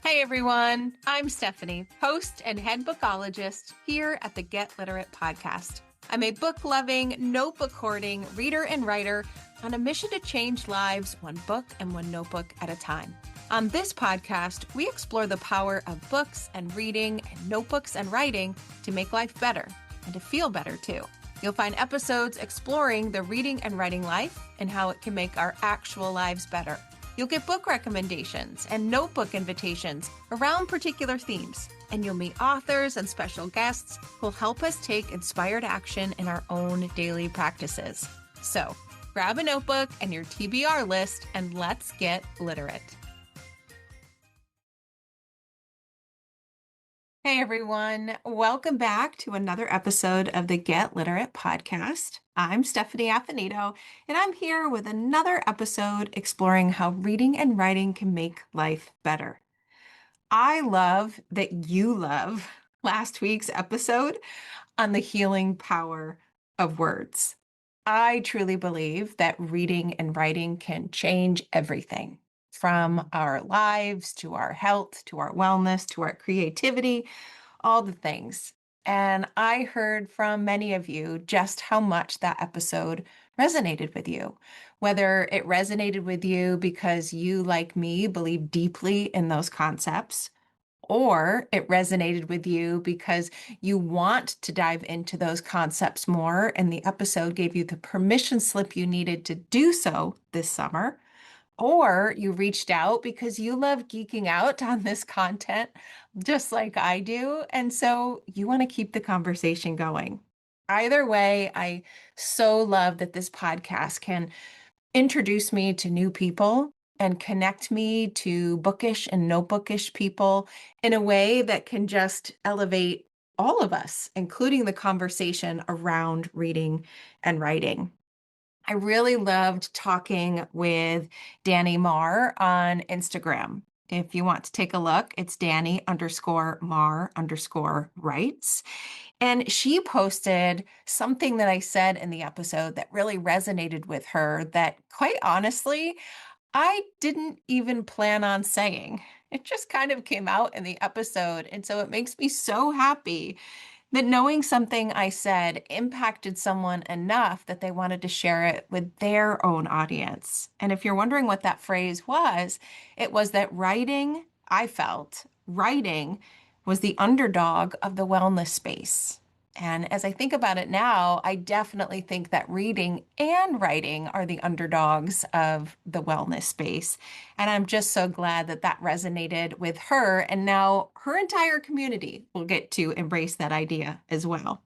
Hey everyone, I'm Stephanie, host and head bookologist here at the Get Literate podcast. I'm a book loving, notebook hoarding reader and writer on a mission to change lives one book and one notebook at a time. On this podcast, we explore the power of books and reading and notebooks and writing to make life better and to feel better too. You'll find episodes exploring the reading and writing life and how it can make our actual lives better. You'll get book recommendations and notebook invitations around particular themes, and you'll meet authors and special guests who'll help us take inspired action in our own daily practices. So, grab a notebook and your TBR list, and let's get literate. Hey everyone, welcome back to another episode of the Get Literate podcast. I'm Stephanie Affinito, and I'm here with another episode exploring how reading and writing can make life better. I love that you love last week's episode on the healing power of words. I truly believe that reading and writing can change everything from our lives to our health, to our wellness, to our creativity, all the things. And I heard from many of you just how much that episode resonated with you. Whether it resonated with you because you, like me, believe deeply in those concepts, or it resonated with you because you want to dive into those concepts more, and the episode gave you the permission slip you needed to do so this summer. Or you reached out because you love geeking out on this content just like I do. And so you want to keep the conversation going. Either way, I so love that this podcast can introduce me to new people and connect me to bookish and no bookish people in a way that can just elevate all of us, including the conversation around reading and writing. I really loved talking with Danny Marr on Instagram. If you want to take a look, it's Danny_Marr_writes. And she posted something that I said in the episode that really resonated with her that, quite honestly, I didn't even plan on saying. It just kind of came out in the episode. And so it makes me so happy that knowing something I said impacted someone enough that they wanted to share it with their own audience. And if you're wondering what that phrase was, it was that I felt writing was the underdog of the wellness space. And as I think about it now, I definitely think that reading and writing are the underdogs of the wellness space. And I'm just so glad that that resonated with her. And now her entire community will get to embrace that idea as well.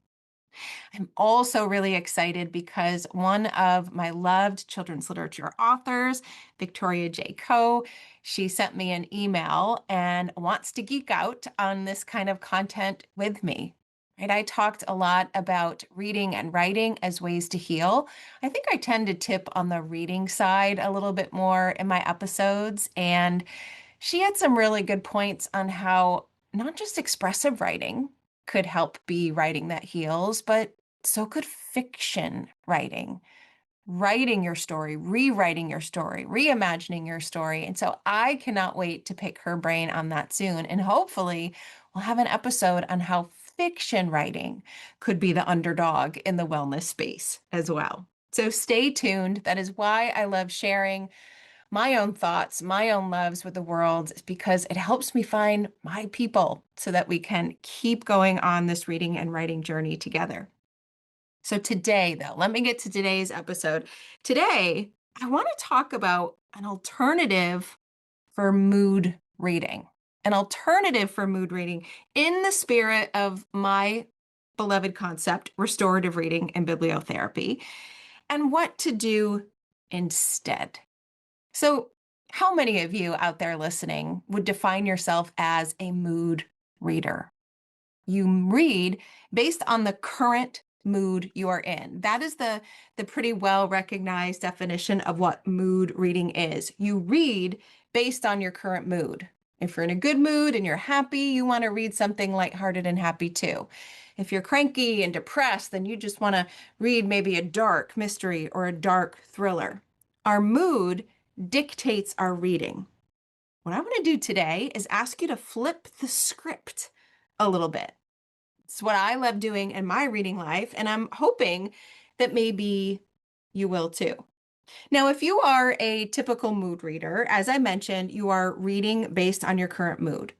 I'm also really excited because one of my loved children's literature authors, Victoria J. Coe, she sent me an email and wants to geek out on this kind of content with me. Right? I talked a lot about reading and writing as ways to heal. I think I tend to tip on the reading side a little bit more in my episodes. And she had some really good points on how not just expressive writing could help be writing that heals, but so could fiction writing, writing your story, rewriting your story, reimagining your story. And so I cannot wait to pick her brain on that soon. And hopefully we'll have an episode on how fiction writing could be the underdog in the wellness space as well. So stay tuned. That is why I love sharing my own thoughts, my own loves with the world, because it helps me find my people so that we can keep going on this reading and writing journey together. So today, though, let me get to today's episode. Today, I want to talk about an alternative for mood reading, an alternative for mood reading in the spirit of my beloved concept, restorative reading and bibliotherapy, and what to do instead. So, how many of you out there listening would define yourself as a mood reader? You read based on the current mood you are in. That is the pretty well recognized definition of what mood reading is. You read based on your current mood. If you're in a good mood and you're happy, you want to read something lighthearted and happy too. If you're cranky and depressed, then you just want to read maybe a dark mystery or a dark thriller. Our mood dictates our reading. what I want to do today is ask you to flip the script a little bit. It's what I love doing in my reading life, and I'm hoping that maybe you will too. Now, if you are a typical mood reader, as I mentioned, you are reading based on your current mood.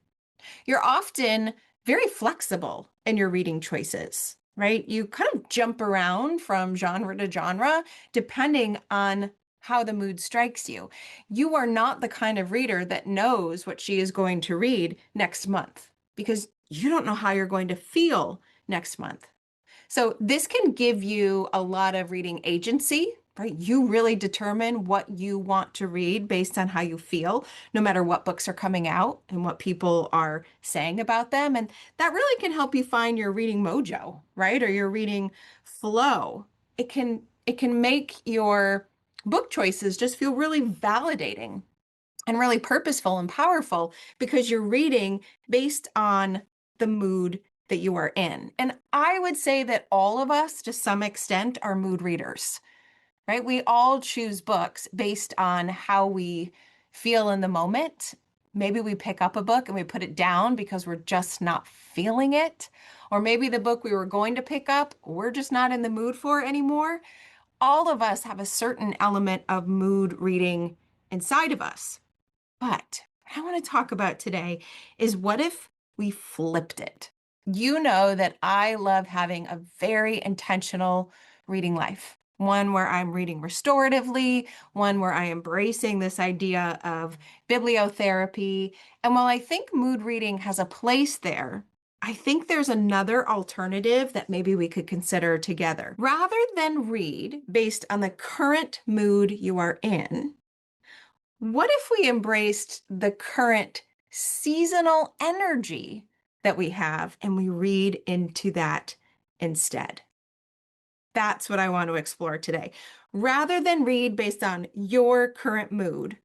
You're often very flexible in your reading choices, right? You kind of jump around from genre to genre depending on how the mood strikes you. You are not the kind of reader that knows what she is going to read next month because you don't know how you're going to feel next month. So this can give you a lot of reading agency, right? You really determine what you want to read based on how you feel, no matter what books are coming out and what people are saying about them. And that really can help you find your reading mojo, right? Or your reading flow. It can make your book choices just feel really validating and really purposeful and powerful because you're reading based on the mood that you are in. And I would say that all of us, to some extent, are mood readers, right? We all choose books based on how we feel in the moment. Maybe we pick up a book and we put it down because we're just not feeling it. Or maybe the book we were going to pick up, we're just not in the mood for anymore. All of us have a certain element of mood reading inside of us. But what I want to talk about today is what if we flipped it? You know that I love having a very intentional reading life, one where I'm reading restoratively, one where I'm embracing this idea of bibliotherapy. And while I think mood reading has a place there, I think there's another alternative that maybe we could consider together. Rather than read based on the current mood you are in, what if we embraced the current seasonal energy that we have and we read into that instead? That's what I want to explore today. Rather than read based on your current mood,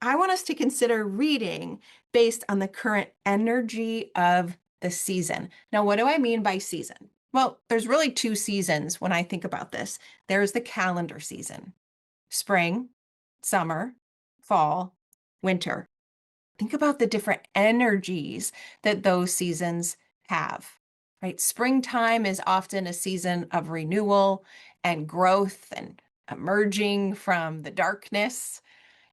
I want us to consider reading based on the current energy of the season. Now, what do I mean by season? Well, there's really two seasons when I think about this. There's the calendar season. Spring, summer, fall, winter. Think about the different energies that those seasons have, right? Springtime is often a season of renewal and growth and emerging from the darkness.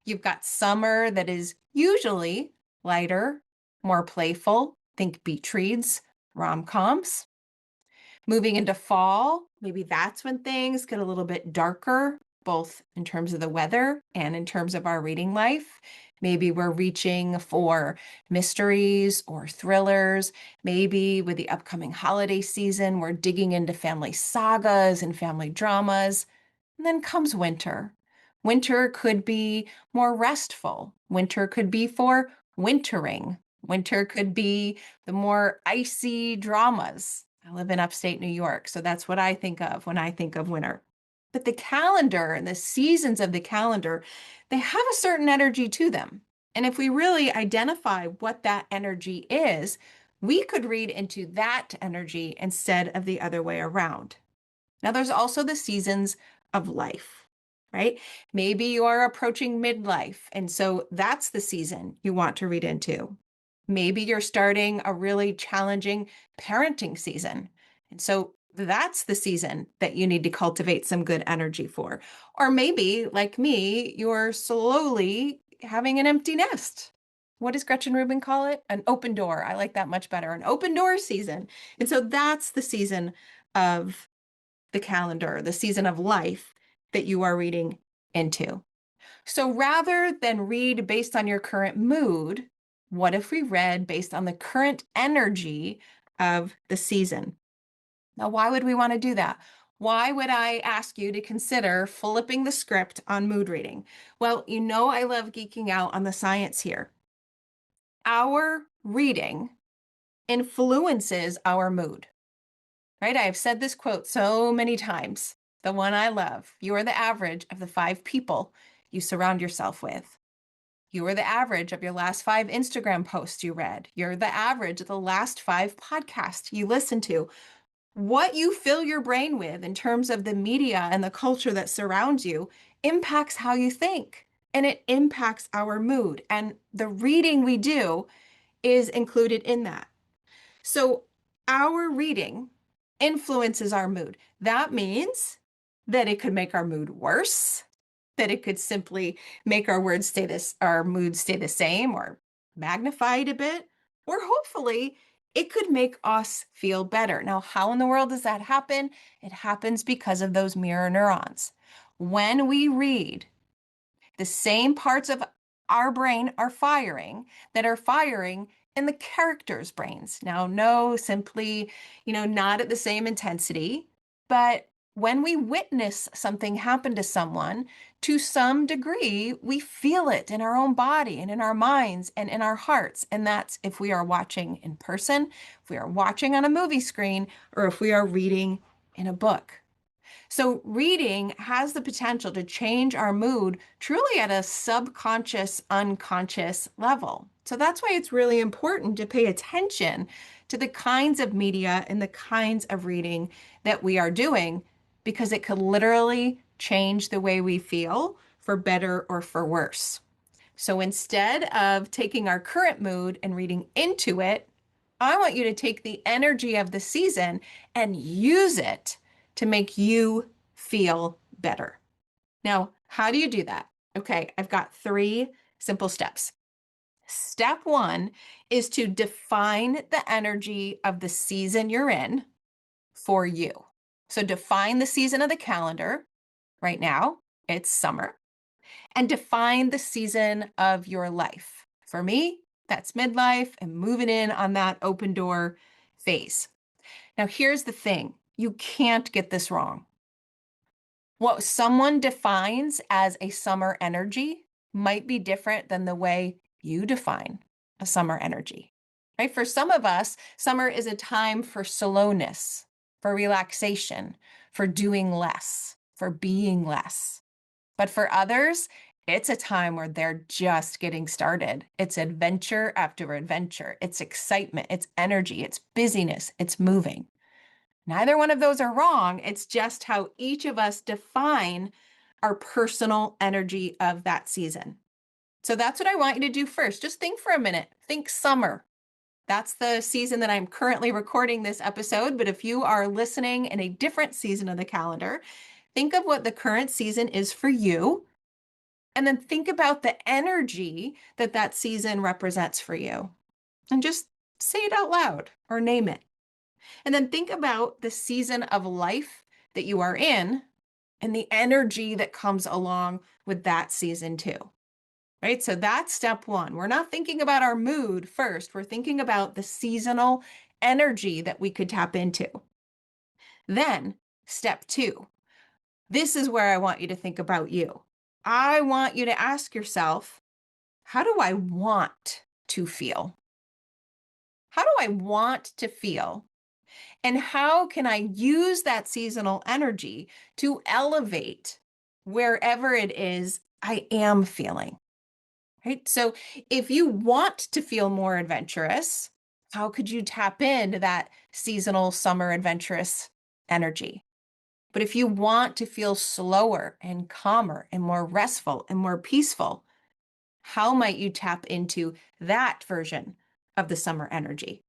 You've got summer that is usually lighter, more playful. Think beach reads, rom-coms. Moving into fall, maybe that's when things get a little bit darker, both in terms of the weather and in terms of our reading life. Maybe we're reaching for mysteries or thrillers. Maybe with the upcoming holiday season, we're digging into family sagas and family dramas. And then comes winter. Winter could be more restful. Winter could be for wintering. Winter could be the more icy dramas. I live in upstate New York, so that's what I think of when I think of winter. But the calendar and the seasons of the calendar, they have a certain energy to them. And if we really identify what that energy is, we could read into that energy instead of the other way around. Now, there's also the seasons of life, right? Maybe you are approaching midlife, and so that's the season you want to read into. Maybe you're starting a really challenging parenting season. And so that's the season that you need to cultivate some good energy for. Or maybe, like me, you're slowly having an empty nest. What does Gretchen Rubin call it? An open door. I like that much better. An open door season. And so that's the season of the calendar, the season of life that you are reading into. So rather than read based on your current mood, what if we read based on the current energy of the season? Now, why would we want to do that? Why would I ask you to consider flipping the script on mood reading? Well, you know I love geeking out on the science here. Our reading influences our mood, right? I have said this quote so many times. The one I love: you are the average of the 5 people you surround yourself with. You are the average of your last 5 Instagram posts you read. You're the average of the last 5 podcasts you listened to. What you fill your brain with in terms of the media and the culture that surrounds you impacts how you think. and it impacts our mood. And the reading we do is included in that. So our reading influences our mood. That means that it could make our mood worse, that it could simply make our mood stay the same or magnify it a bit, or hopefully it could make us feel better. Now, how in the world does that happen? It happens because of those mirror neurons. When we read, the same parts of our brain are firing that are firing in the characters' brains. Now, no, simply, not at the same intensity, but when we witness something happen to someone, to some degree, we feel it in our own body and in our minds and in our hearts. And that's if we are watching in person, if we are watching on a movie screen, or if we are reading in a book. So reading has the potential to change our mood truly at a subconscious, unconscious level. So that's why it's really important to pay attention to the kinds of media and the kinds of reading that we are doing, because it could literally change the way we feel for better or for worse. So instead of taking our current mood and reading into it, I want you to take the energy of the season and use it to make you feel better. Now, how do you do that? Okay, I've got 3 simple steps. Step 1 is to define the energy of the season you're in for you. So define the season of the calendar. Right now, it's summer. And define the season of your life. For me, that's midlife and moving in on that open door phase. Now, here's the thing. You can't get this wrong. What someone defines as a summer energy might be different than the way you define a summer energy, right? For some of us, summer is a time for slowness, for relaxation, for doing less, for being less. But for others, it's a time where they're just getting started. It's adventure after adventure. It's excitement, it's energy, it's busyness, it's moving. Neither one of those are wrong. It's just how each of us define our personal energy of that season. So that's what I want you to do first. Just think for a minute. Think summer. That's the season that I'm currently recording this episode. But if you are listening in a different season of the calendar, think of what the current season is for you. And then think about the energy that that season represents for you. And just say it out loud or name it. And then think about the season of life that you are in and the energy that comes along with that season too. Right? So that's step 1. We're not thinking about our mood first. We're thinking about the seasonal energy that we could tap into. Then step 2. This is where I want you to think about you. I want you to ask yourself, how do I want to feel? How do I want to feel? And how can I use that seasonal energy to elevate wherever it is I am feeling? Right? So if you want to feel more adventurous, how could you tap into that seasonal summer adventurous energy? But if you want to feel slower and calmer and more restful and more peaceful, how might you tap into that version of the summer energy?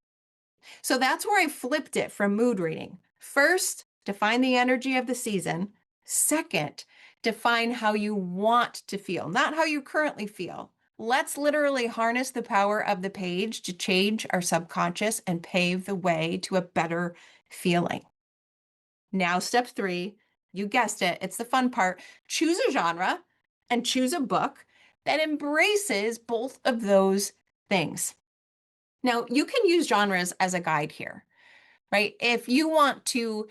So that's where I flipped it from mood reading. First, define the energy of the season. Second, define how you want to feel, not how you currently feel. Let's literally harness the power of the page to change our subconscious and pave the way to a better feeling. Now, step 3, you guessed it, it's the fun part. Choose a genre and choose a book that embraces both of those things. Now, you can use genres as a guide here, right? If you want to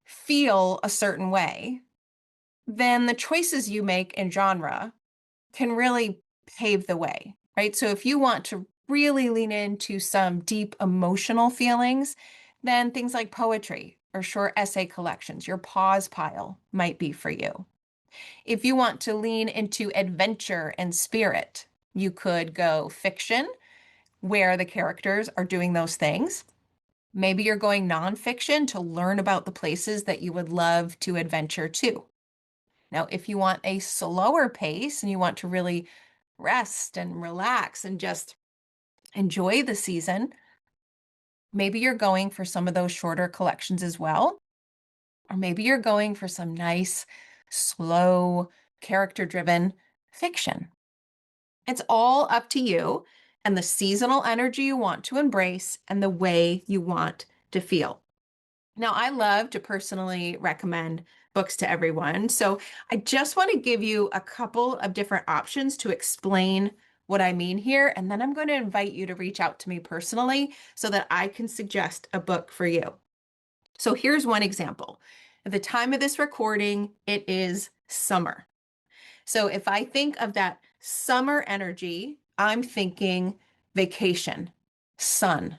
feel a certain way, then the choices you make in genre can really pave the way, right? So if you want to really lean into some deep emotional feelings, then things like poetry or short essay collections, your pause pile might be for you. If you want to lean into adventure and spirit, you could go fiction, where the characters are doing those things. Maybe you're going nonfiction to learn about the places that you would love to adventure to. Now, if you want a slower pace and you want to really rest and relax and just enjoy the season, maybe you're going for some of those shorter collections as well. Or maybe you're going for some nice, slow, character-driven fiction. It's all up to you and the seasonal energy you want to embrace and the way you want to feel. Now, I love to personally recommend books to everyone. So I just want to give you a couple of different options to explain what I mean here. And then I'm going to invite you to reach out to me personally so that I can suggest a book for you. So here's one example. At the time of this recording, it is summer. So if I think of that summer energy, I'm thinking vacation, sun,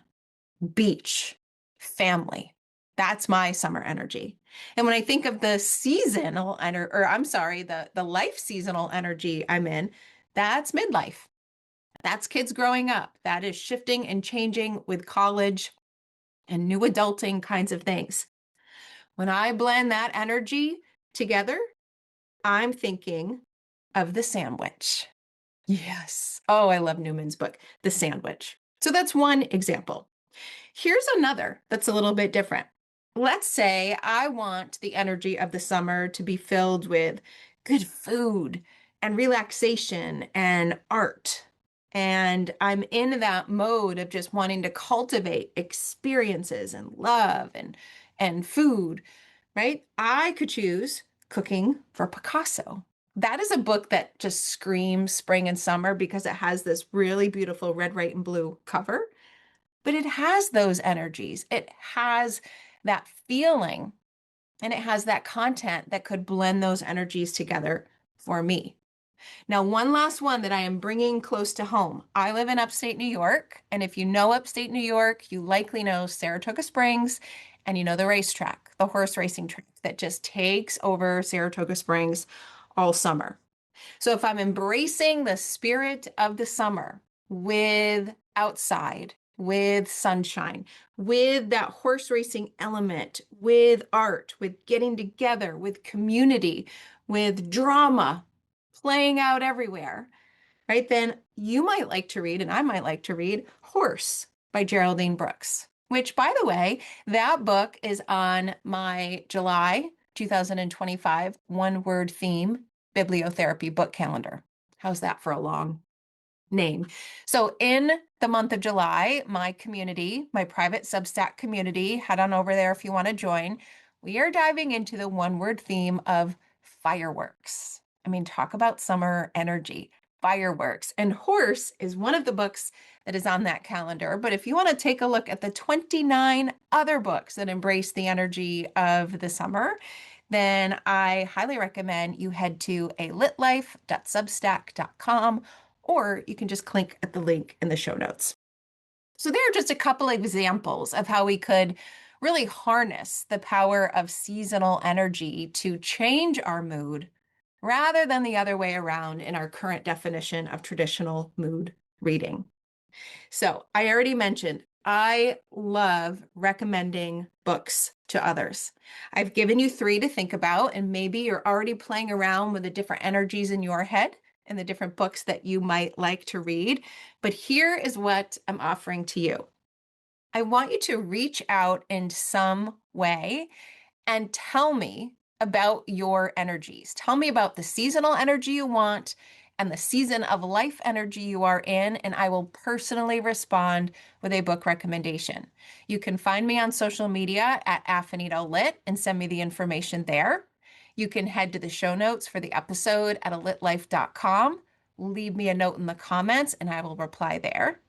beach, family. That's my summer energy. And when I think of the seasonal or I'm sorry, the life seasonal energy I'm in, that's midlife. That's kids growing up. That is shifting and changing with college and new adulting kinds of things. When I blend that energy together, I'm thinking of the sandwich. Yes. Oh, I love Newman's book, The Sandwich. So that's one example. Here's another that's a little bit different. Let's say I want the energy of the summer to be filled with good food and relaxation and art. And I'm in that mode of just wanting to cultivate experiences and love and food, right? I could choose Cooking for Picasso. That is a book that just screams spring and summer because it has this really beautiful red, white, and blue cover, but it has those energies. It has that feeling and it has that content that could blend those energies together for me. Now, one last one that I am bringing close to home. I live in upstate New York, and if you know upstate New York, you likely know Saratoga Springs and you know the racetrack, the horse racing track that just takes over Saratoga Springs all summer. So if I'm embracing the spirit of the summer with outside, with sunshine, with that horse racing element, with art, with getting together, with community, with drama playing out everywhere, right? Then you might like to read, and I might like to read Horse by Geraldine Brooks, which, by the way, that book is on my July 2025 one word theme bibliotherapy book calendar. How's that for a long name? So in the month of July, my community, my private Substack community, head on over there if you want to join. We are diving into the one word theme of fireworks. I mean, talk about summer energy, fireworks. And Horse is one of the books that is on that calendar. But if you want to take a look at the 29 other books that embrace the energy of the summer, then I highly recommend you head to alitlife.substack.com, or you can just click at the link in the show notes. So there are just a couple of examples of how we could really harness the power of seasonal energy to change our mood rather than the other way around in our current definition of traditional mood reading. So I already mentioned, I love recommending books to others. I've given you three to think about, and maybe you're already playing around with the different energies in your head and the different books that you might like to read. But here is what I'm offering to you. I want you to reach out in some way and tell me about your energies. Tell me about the seasonal energy you want and the season of life energy you are in, and I will personally respond with a book recommendation. You can find me on social media at AfinitoLit and send me the information there. You can head to the show notes for the episode at alitlife.com. Leave me a note in the comments and I will reply there.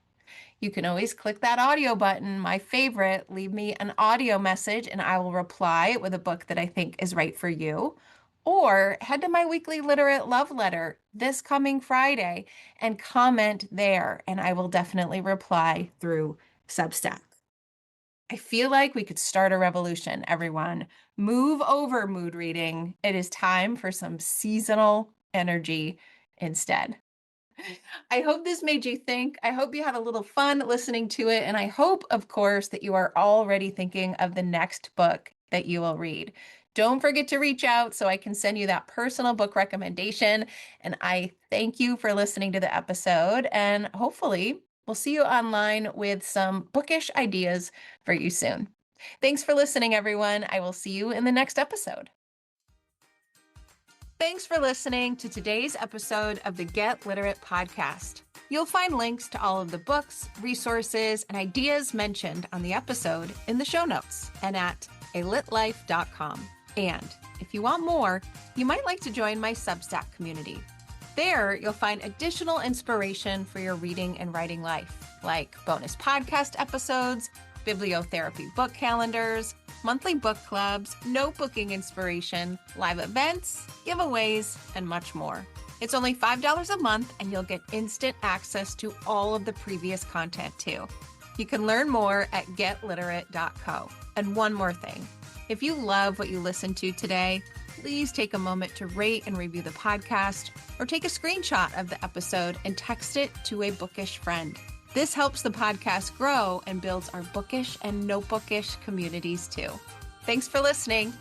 You can always click that audio button, my favorite, leave me an audio message and I will reply with a book that I think is right for you. Or head to my weekly literate love letter this coming Friday and comment there, and I will definitely reply through Substack. I feel like we could start a revolution, everyone. Move over mood reading. It is time for some seasonal energy instead. I hope this made you think. I hope you had a little fun listening to it. And I hope, of course, that you are already thinking of the next book that you will read. Don't forget to reach out so I can send you that personal book recommendation. And I thank you for listening to the episode. And hopefully, we'll see you online with some bookish ideas for you soon. Thanks for listening, everyone. I will see you in the next episode. Thanks for listening to today's episode of the Get Literate podcast. You'll find links to all of the books, resources, and ideas mentioned on the episode in the show notes and at alitlife.com. And if you want more, you might like to join my Substack community. There, you'll find additional inspiration for your reading and writing life, like bonus podcast episodes, bibliotherapy book calendars, monthly book clubs, notebooking inspiration, live events, giveaways, and much more. It's only $5 a month, and you'll get instant access to all of the previous content, too. You can learn more at getliterate.co. And one more thing. If you love what you listened to today, please take a moment to rate and review the podcast, or take a screenshot of the episode and text it to a bookish friend. This helps the podcast grow and builds our bookish and notebookish communities too. Thanks for listening.